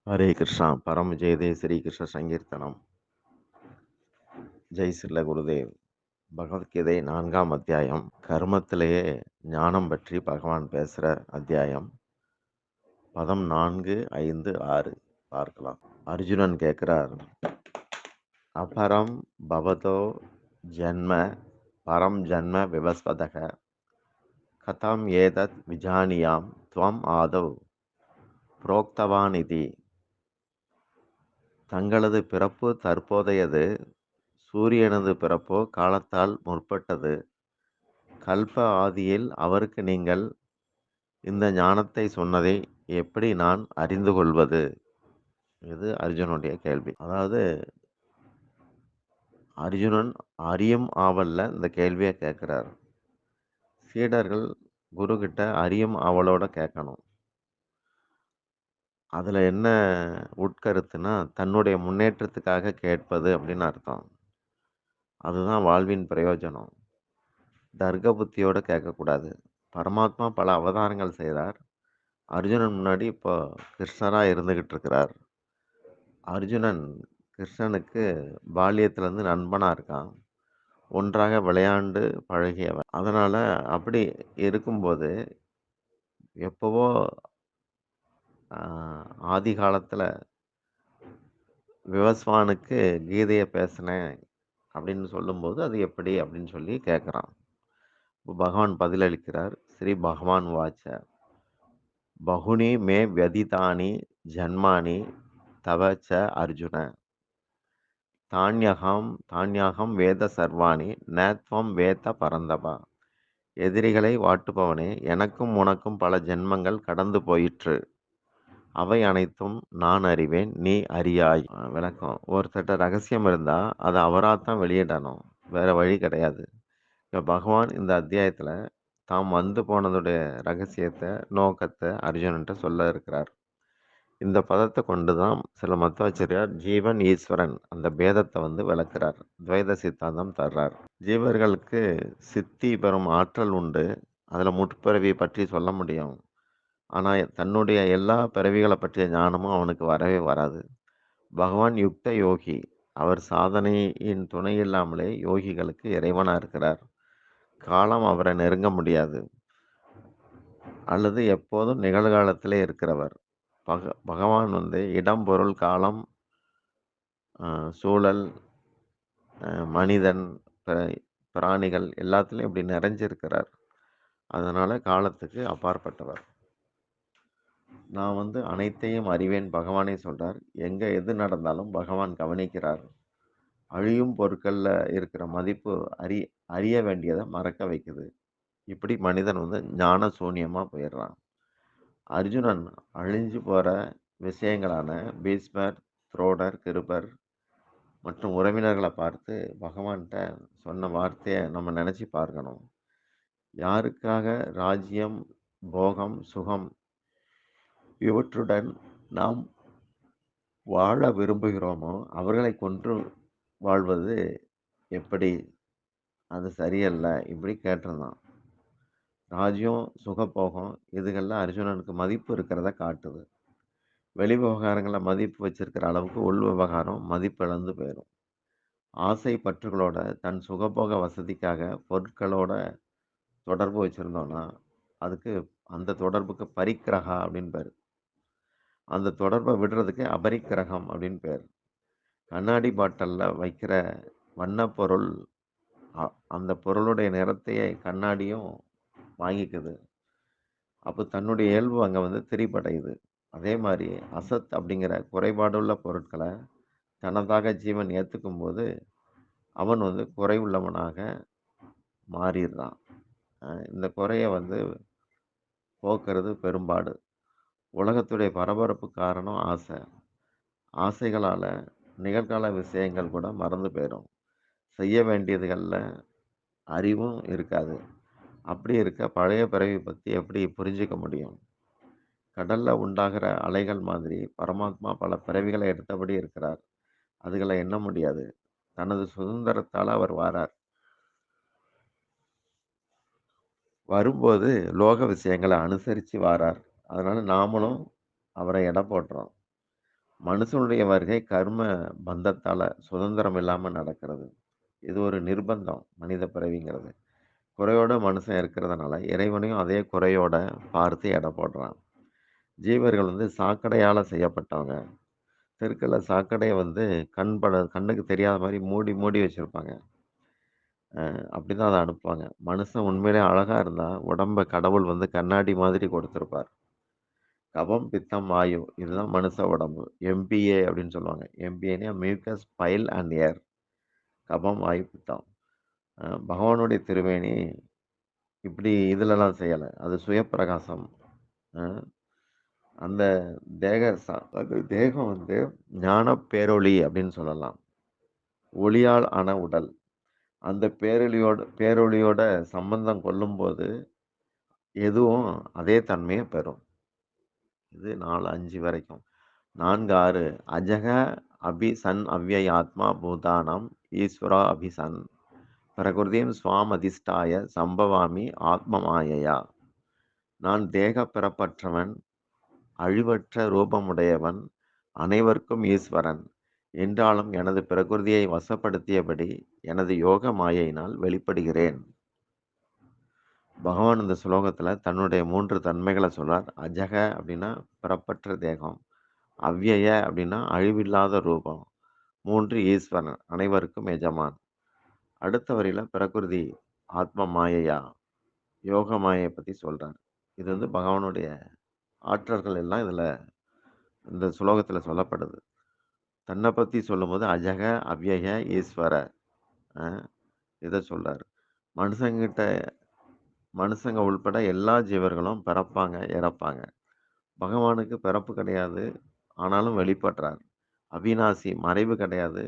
హరే కృష్ణ పరమ జయదే శ్రీకృష్ణ సంకీర్తனம் ஜெய் சில்ல குருதேவ். பகவத்கீதை 4ஆம் அத்தியாயம். கர்மத்திலேயே ஞானம் பற்றி பகவான் பேசுகிற அத்தியாயம். பதம் 4, 5, 6 பார்க்கலாம். அர்ஜுனன் கேட்கிறார், அபரம் பவதோ ஜன்ம பரம் ஜன்ம விவஸ்வதக கதம் ஏதத் விஜானியாம் துவம் ஆதவ் புரோக்தவானிதி. தங்களது பிறப்பு தற்போதையது, சூரியனது பிறப்போ காலத்தால் முற்பட்டது. கல்ப ஆதியில் அவருக்கு நீங்கள் இந்த ஞானத்தை சொன்னதை எப்படி நான் அறிந்து கொள்வது? இது அர்ஜுனுடைய கேள்வி. அதாவது அர்ஜுனன் அறியும் ஆவல்ல இந்த கேள்வியை கேட்கிறார். சீடர்கள் குரு கிட்ட அறியும் ஆவலோட கேட்கணும். அதுல என்ன உட்கருத்துனா, தன்னுடைய முன்னேற்றத்துக்காக கேட்பது அப்படின்னு அர்த்தம். அதுதான் வாழ்வின் பிரயோஜனம். தர்க்க புத்தியோட கேட்கக்கூடாது. பரமாத்மா பல அவதாரங்கள் செய்தார். அர்ஜுனன் முன்னாடி இப்போ கிருஷ்ணரா இருந்துகிட்டு இருக்கிறார். அர்ஜுனன் கிருஷ்ணனுக்கு பால்யத்திலேருந்து நண்பனா இருக்கான். ஒன்றாக விளையாண்டு பழகியவன். அதனால அப்படி இருக்கும்போது எப்பவோ ஆதி காலத்துல விவஸ்வானுக்கு கீதையை பேசினேன் அப்படின்னு சொல்லும்போது அது எப்படி அப்படின்னு சொல்லி கேட்குறான். பகவான் பதிலளிக்கிறார். ஸ்ரீ பகவான் வாச்ச பகுனி மே வியதிதானி ஜன்மானி தவச்ச அர்ஜுன தான்யகம் வேத சர்வாணி நத்வம் வேத பரந்தபா. எதிரிகளை வாட்டுபவனே, எனக்கும் உனக்கும் பல ஜென்மங்கள் கடந்து போயிற்று. அவை அனைத்தும் நான் அறிவேன், நீ அறியாய். விளக்கம்: ஒருத்தட்ட ரகசியம் இருந்தா அதை அவராத்தான் வெளியிடணும், வேற வழி கிடையாது. இப்போ பகவான் இந்த அத்தியாயத்துல தாம் வந்து போனதுடைய ரகசியத்தை, நோக்கத்தை அர்ஜுனன்ட்ட சொல்ல இருக்கிறார். இந்த பதத்தை கொண்டு தான் சில மத்வாச்சாரியார் ஜீவன் ஈஸ்வரன் அந்த பேதத்தை விளக்குறார். துவைத சித்தாந்தம் தர்றார். ஜீவர்களுக்கு சித்தி பெறும் ஆற்றல் உண்டு. அதில் முற்பிறவி பற்றி சொல்ல முடியும். ஆனால் தன்னுடைய எல்லா பிறவிகளை பற்றிய ஞானமும் அவனுக்கு வரவே வராது. பகவான் யுக்த யோகி. அவர் சாதனையின் துணை இல்லாமலே யோகிகளுக்கு இறைவனாக இருக்கிறார். காலம் அவரை நெருங்க முடியாது. அல்லது எப்போதும் நிகழ்காலத்திலே இருக்கிறவர். பகவான் இடம், பொருள், காலம், சூழல், மனிதன், பிராணிகள் எல்லாத்துலேயும் இப்படி நிறைஞ்சிருக்கிறார். அதனால் காலத்துக்கு அப்பாற்பட்டவர். நான் அனைத்தையும் அறிவேன் பகவானே சொல்கிறார். எங்கே எது நடந்தாலும் பகவான் கவனிக்கிறார். அழியும் பொருட்களில் இருக்கிற மதிப்பு அறிய வேண்டியதை மறக்க வைக்குது. இப்படி மனிதன் ஞான சூன்யமாக போயிடுறான். அர்ஜுனன் அழிஞ்சு போகிற விஷயங்களான பீஷ்மர், துரோடர், கிருபர் மற்றும் உறவினர்களை பார்த்து பகவான்கிட்ட சொன்ன வார்த்தையை நம்ம நினச்சி பார்க்கணும். யாருக்காக ராஜ்யம், போகம், சுகம் இவற்றுடன் நாம் வாழ விரும்புகிறோமோ அவர்களை கொன்று வாழ்வது எப்படி? அது சரியல்ல. இப்படி கேட்டிருந்தான். ராஜ்யம், சுகபோகம் இதுகளில் அர்ஜுனனுக்கு மதிப்பு இருக்கிறத காட்டுது. வெளி விவகாரங்களில் மதிப்பு வச்சிருக்கிற அளவுக்கு உள் விவகாரம் மதிப்பு இழந்து போயிடும். ஆசை பற்றுகளோட தன் சுகபோக வசதிக்காக பொருட்களோட தொடர்பு வச்சுருந்தோன்னா அதுக்கு அந்த தொடர்புக்கு பரிக்கிரகா அப்படின்னு பேர். அந்த தொடர்பை விடுறதுக்கு அபரிக்கிரகம் அப்படின்னு பேர். கண்ணாடி பாட்டிலில் வைக்கிற வண்ணப்பொருள் அந்த பொருளுடைய நிறத்தையே கண்ணாடியும் வாங்கிக்குது. அப்போ தன்னுடைய இயல்பு அங்கே திரிபடையுது. அதே மாதிரி அசத் அப்படிங்கிற குறைபாடுள்ள பொருட்களை தனதாக ஜீவன் ஏற்றுக்கும் போது அவன் குறைவுள்ளவனாக மாறிடுறான். இந்த குறையை போக்குறது பெரும்பாடு. உலகத்துடைய பரபரப்பு காரணம் ஆசை. ஆசைகளால் நிகழ்கால விஷயங்கள் கூட மறந்து போயிடும். செய்ய வேண்டியதுகளில் அறிவும் இருக்காது. அப்படி இருக்க பழைய பிறவி பற்றி எப்படி புரிஞ்சிக்க முடியும்? கடலில் உண்டாகிற அலைகள் மாதிரி பரமாத்மா பல பிறவிகளை எடுத்தபடி இருக்கிறார். அதுகளை எண்ண முடியாது. தனது சுதந்திரத்தால் அவர் வாரார். வரும்போது லோக விஷயங்களை அனுசரித்து வாரார். அதனால் நாமளும் அவரை எடை போடுறோம். மனுஷனுடைய வருகை கர்ம பந்தத்தால சுதந்திரம் இல்லாம நடக்கிறது. இது ஒரு நிர்பந்தம் மனித பிறவிங்கிறது. குறையோட மனுஷன் இருக்கிறதுனால, இறைவனையும் அதே குறையோட பார்த்து எடை போடுறான். ஜீவர்கள் வந்து சாக்கடையால செய்யப்பட்டவங்க. தெருக்கள்ல சாக்கடைய வந்து கண்ணுக்கு தெரியாத மாரி மூடி, மூடி வச்சிருப்பாங்க. அப்படிதான் அத அனுப்புவாங்க. மனுஷன் உண்மையிலேயே அழகா இருந்தா, உடம்ப கடவுள் வந்து கண்ணாடி மாதிரி கொடுத்திருப்பார். கபம், பித்தம், வாயு இதுதான் மனுஷ உடம்பு. எம்பிஏ அப்படின்னு சொல்லுவாங்க. எம்பிஏன்னா மியூக்கஸ், பைல் அண்ட் ஏர். கபம், வாயு, பித்தம். பகவானுடைய திருமேனி இப்படி இதுலலாம் செய்யல. அது சுயப்பிரகாசம். அ அந்த அது தேகம் வந்து ஞானப் பேரொளி அப்படின்னு சொல்லலாம். ஒளியால் ஆன உடல். அந்த பேரொளியோட சம்பந்தம் கொள்ளும்போது, எதுவும் அதே தன்மைய பெறும். இது 4, 5 வரைக்கும். 4, 6 அஜக அபி சன் அவ்யய் ஆத்மா பூதானம் ஈஸ்வரா அபி சன் பிரகிருதிம் ஸ்வாம் அதிஷ்டாய சம்பவாமி ஆத்ம மாயையா. நான் தேக பிறப்பற்றவன், அழிவற்ற ரூபமுடையவன், அனைவர்க்கும் ஈஸ்வரன். என்றாலும் எனது பிரகிருதியை வசப்படுத்தியபடி எனது யோக மாயையினால் வெளிப்படுகிறேன். பகவான் இந்த ஸ்லோகத்துல தன்னுடைய 3 தன்மைகள சொல்றார். அஜக அப்படின்னா பிறப்பற்ற தேகம். அவ்யய அப்படின்னா அழிவில்லாத ரூபம். 3 ஈஸ்வரன். அனைவருக்கும் எஜமான். அடுத்த வரியில பிரகிருதி, ஆத்ம மாயையா, யோக மாயைய பத்தி சொல்றார். இது வந்து பகவானுடைய ஆற்றல்கள் எல்லாம் இந்த ஸ்லோகத்துல சொல்லப்படுது. தன்னை பத்தி சொல்லும்போது அஜக, அவ்யய, ஈஸ்வர அ இத சொல்றாரு. மனுஷங்கிட்ட மனுஷங்க உள்பட எல்லா ஜீவர்களும் பிறப்பாங்க, இறப்பாங்க. பகவானுக்கு பிறப்பு கிடையாது. ஆனாலும் வெளிப்படுறார். அவிநாசி மறைவு கிடையாது.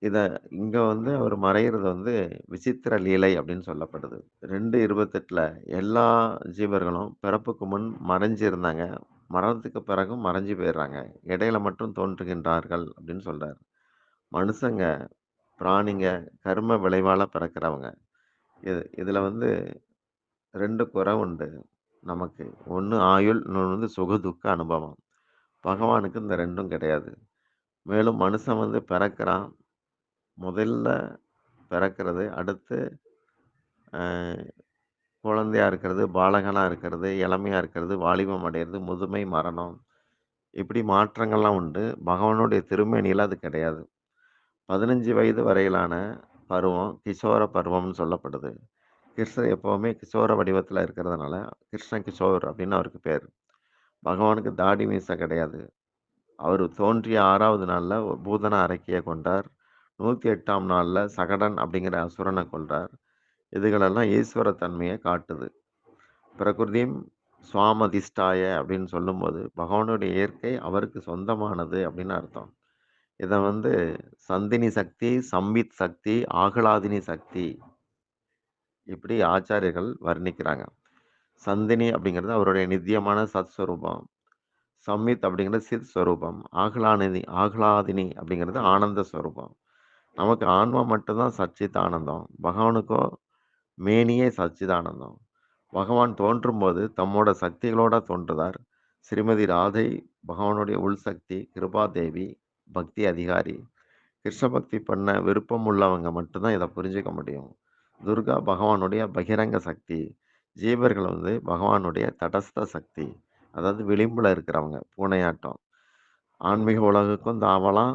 இத இங்க வந்து அவர் மறையிறது வந்து விசித்திர லீலை அப்படின்னு சொல்லப்படுது. 2:28ல எல்லா ஜீவர்களும் பிறப்புக்கு முன் மறைஞ்சு இருந்தாங்க. மரணத்துக்கு பிறகும் மறைஞ்சு போயிடுறாங்க. இடையில மட்டும் தோன்றுகின்றார்கள் அப்படின்னு சொல்றாரு. மனுஷங்க, பிராணிங்க கர்ம விளைவால பிறக்கிறவங்க. இதுல வந்து 2 குறை உண்டு நமக்கு. ஒண்ணு ஆயுள், இன்னொன்னு வந்து சுக துக்க அனுபவம். பகவானுக்கு இந்த 2ம் கிடையாது. மேலும் மனுஷன் வந்து பிறக்கிறான். முதல்ல பிறக்கிறது. அடுத்து அ குழந்தையா இருக்கிறது, பாலகனா இருக்கிறது, இளமையா இருக்கிறது, வாலிபம் அடையிறது, முதுமை, மரணம். இப்படி மாற்றங்கள்லாம் உண்டு. பகவானுடைய திருமேனியில அது கிடையாது. 15 வயது வரையிலான பருவம் கிஷோர பருவம்னு சொல்லப்படுது. கிருஷ்ணர் எப்பவுமே கிஷோர வடிவத்துல இருக்கிறதுனால, கிருஷ்ண கிஷோர் அப்படின்னு அவருக்கு பேரு. பகவானுக்கு தாடி மீசை கிடையாது. அவரு தோன்றிய 6வது நாள்ல பூதன அரக்கிய கொன்றார். 108ஆம் நாள்ல சகடன் அப்படிங்கிற அசுரன கொல்றார். இதுகளெல்லாம் ஈஸ்வர தன்மைய காட்டுது. பிரகிருதிம் ஸ்வாமதிஷ்டாய அப்படின்னு சொல்லும்போது, பகவானுடைய இயற்கை அவருக்கு சொந்தமானது அப்படின்னு அர்த்தம். இத வந்து சந்தினி சக்தி, சம்வித் சக்தி, ஆகலாதினி சக்தி இப்படி ஆச்சாரியர்கள் வர்ணிக்கிறாங்க. சந்தினி அப்படிங்கிறது அவருடைய நித்தியமான சத் ஸ்வரூபம். சம்வித் அப்படிங்கிறது சித் ஸ்வரூபம். ஆகலாதினி அப்படிங்கிறது ஆனந்த ஸ்வரூபம். நமக்கு ஆன்மா மட்டும்தான் சச்சித் ஆனந்தம். பகவானுக்கோ மேனியே சச்சிதானந்தம். பகவான் தோன்றும்போது தம்மோட சக்திகளோட தோன்றுதார். ஸ்ரீமதி ராதை பகவானுடைய உள்சக்தி, கிருபாதேவி பக்தி அதிகாரி. கிருஷ்ண பக்தி பண்ண விருப்பம் உள்ளவங்க மட்டும்தான் இத புரிஞ்சுக்க முடியும். துர்கா பகவானுடைய பகிரங்க சக்தி. ஜீவர்கள் வந்து பகவானுடைய தடஸ்த சக்தி. அதாவது விளிம்புல இருக்கிறவங்க, பூனையாட்டம். ஆன்மீக உலகுக்கும் தாவலாம்,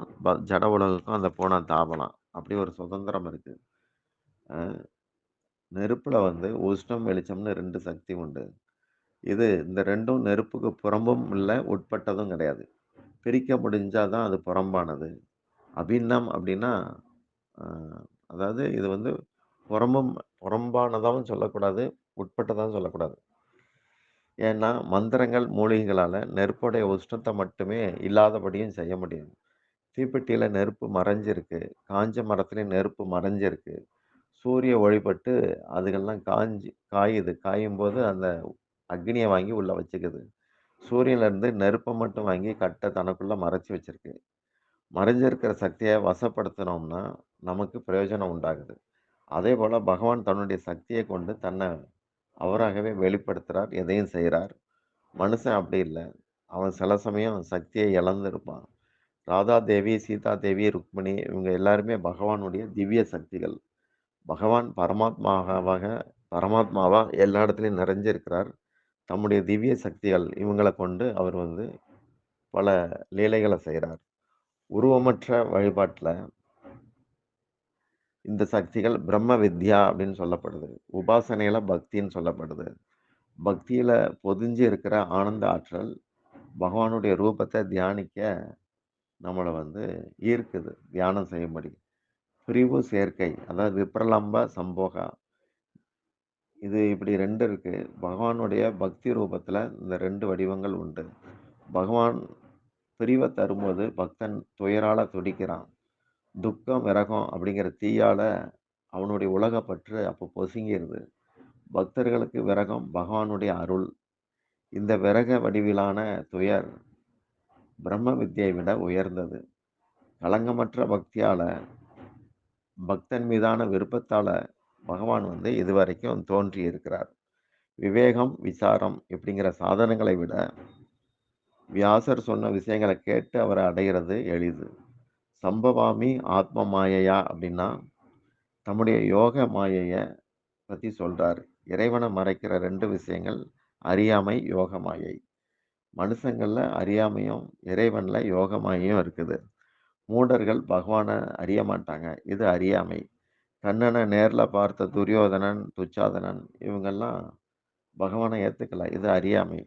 ஜட உலகுக்கும் அந்த பூனை தாவலாம். அப்படி ஒரு சுதந்திரம் இருக்கு. அ நெருப்புல வந்து உஷ்ணம், வெளிச்சம்னு 2 சக்தி உண்டு. இந்த 2ம் நெருப்புக்கு புறம்பும் இல்ல, உட்பட்டதும் கிடையாது. பிரிக்க முடிஞ்சா தான் அது புறம்பானது. அபின்னம் அப்படின்னா, அ அதாவது இது வந்து புறம்பும் புறம்பானதாவும் சொல்லக்கூடாது, உட்பட்டதாவும் சொல்லக்கூடாது. ஏன்னா, மந்திரங்கள், மூலிகைகளால நெருப்புடைய உஷ்ணத்த மட்டுமே இல்லாதபடியும் செய்ய முடியும். தீப்பெட்டியில நெருப்பு மறைஞ்சிருக்கு. காஞ்ச மரத்திலயும் நெருப்பு மறைஞ்சிருக்கு. சூரிய ஒளிபட்டு அதுகெல்லாம் காயுது. காயும்போது அந்த அக்னிய வாங்கி உள்ள வச்சுக்குது. சூரியன்லேருந்து நெருப்ப மட்டும் வாங்கி தனக்குள்ள மறைச்சு வச்சிருக்கு. மறைஞ்சிருக்கிற சக்திய வசப்படுத்துனோம்னா, நமக்கு பிரயோஜனம் உண்டாகுது. அதேபோல பகவான் தன்னுடைய சக்திய கொண்டு அவராகவே வெளிப்படுத்துறார். எதையும் செய்றார். மனுஷன் அப்படி இல்ல. அவன் சில சமயம் சக்தியை இழந்திருப்பான். ராதா தேவி, சீதா தேவி, ருக்மிணி இவங்க எல்லாருமே பகவானுடைய திவ்ய சக்திகள். பகவான் பரமாத்மாவா எல்லா இடத்துலயும் நிறைஞ்சிருக்கிறார். தம்முடைய திவ்ய சக்திகள் இவங்கள கொண்டு அவர் வந்து பல லீலைகள செய்றார். உருவமற்ற வழிபாட்டுல இந்த சக்திகள் பிரம்ம வித்யா அப்படின்னு சொல்லப்படுது. உபாசனையில பக்தின்னு சொல்லப்படுது. பக்தியில பொதிஞ்சு இருக்கிற ஆனந்த ஆற்றல் பகவானுடைய ரூபத்த தியானிக்க நம்மள வந்து ஈர்க்குது, தியானம் செய்யும்படி. பிரிவு சேர்க்கை, அதாவது விப்ரலம்ப சம்போகா. இது இப்படி 2 இருக்கு. பகவானுடைய பக்தி ரூபத்துல இந்த 2 வடிவங்கள் உண்டு. பகவான் பிரிவ தரும்போது பக்தன் துயரால துடிக்கிறான். துக்கம், விரகம் அப்படிங்கிற தீயால அவனுடைய உலகப்பற்று அப்ப பொசுங்கிருது. பக்தர்களுக்கு விரகம் பகவானுடைய அருள். இந்த விரக வடிவிலான துயர் பிரம்ம வித்யை விட உயர்ந்தது. களங்கமற்ற பக்தியால, பக்தன் மீதான விருப்பத்தால பகவான் வந்து இதுவரைக்கும் தோன்றி இருக்கிறார். விவேகம், விசாரம் இப்படிங்கிற சாதனங்களை விட வியாசர் சொன்ன விஷயங்களை கேட்டு அவரை அடைகிறது எளிது. சம்பவாமி ஆத்ம மாயையா அப்படின்னா தம்முடைய யோக மாயைய பத்தி சொல்றாரு. இறைவனை மறைக்கிற 2 விஷயங்கள் அறியாமை, யோக மாயை. மனுஷங்கள்ல அறியாமையும், இறைவன்ல யோக மாயையும் இருக்குது. மூடர்கள் பகவானை அறிய மாட்டாங்க. இது அறியாமை. கண்ணனை நேர்ல பார்த்த துரியோதனன், துச்சாதனன் இவங்கெல்லாம் பகவானை ஏத்துக்கல. இது அறியாமை.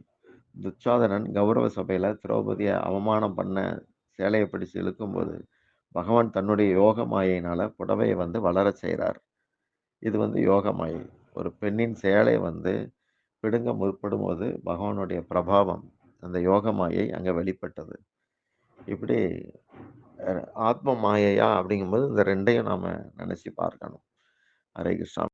துச்சாதனன் கௌரவ சபையில திரௌபதியை அவமானம் பண்ண சேலையை பிடிச்சு இழுக்கும்போது பகவான் தன்னுடைய யோக மாயையினால புடவையை வந்து வளரச் செய்றார். இது வந்து யோக மாயை. ஒரு பெண்ணின் சேலை வந்து பிடுங்க முற்படும்போது பகவானுடைய பிரபாவம், அந்த யோக மாயை அங்க வெளிப்பட்டது. இப்படி ஆத்ம மாயையா அப்படிங்கும்போது இந்த 2யும் நாம நினைச்சு பார்க்கணும். ஹரே கிருஷ்ணா.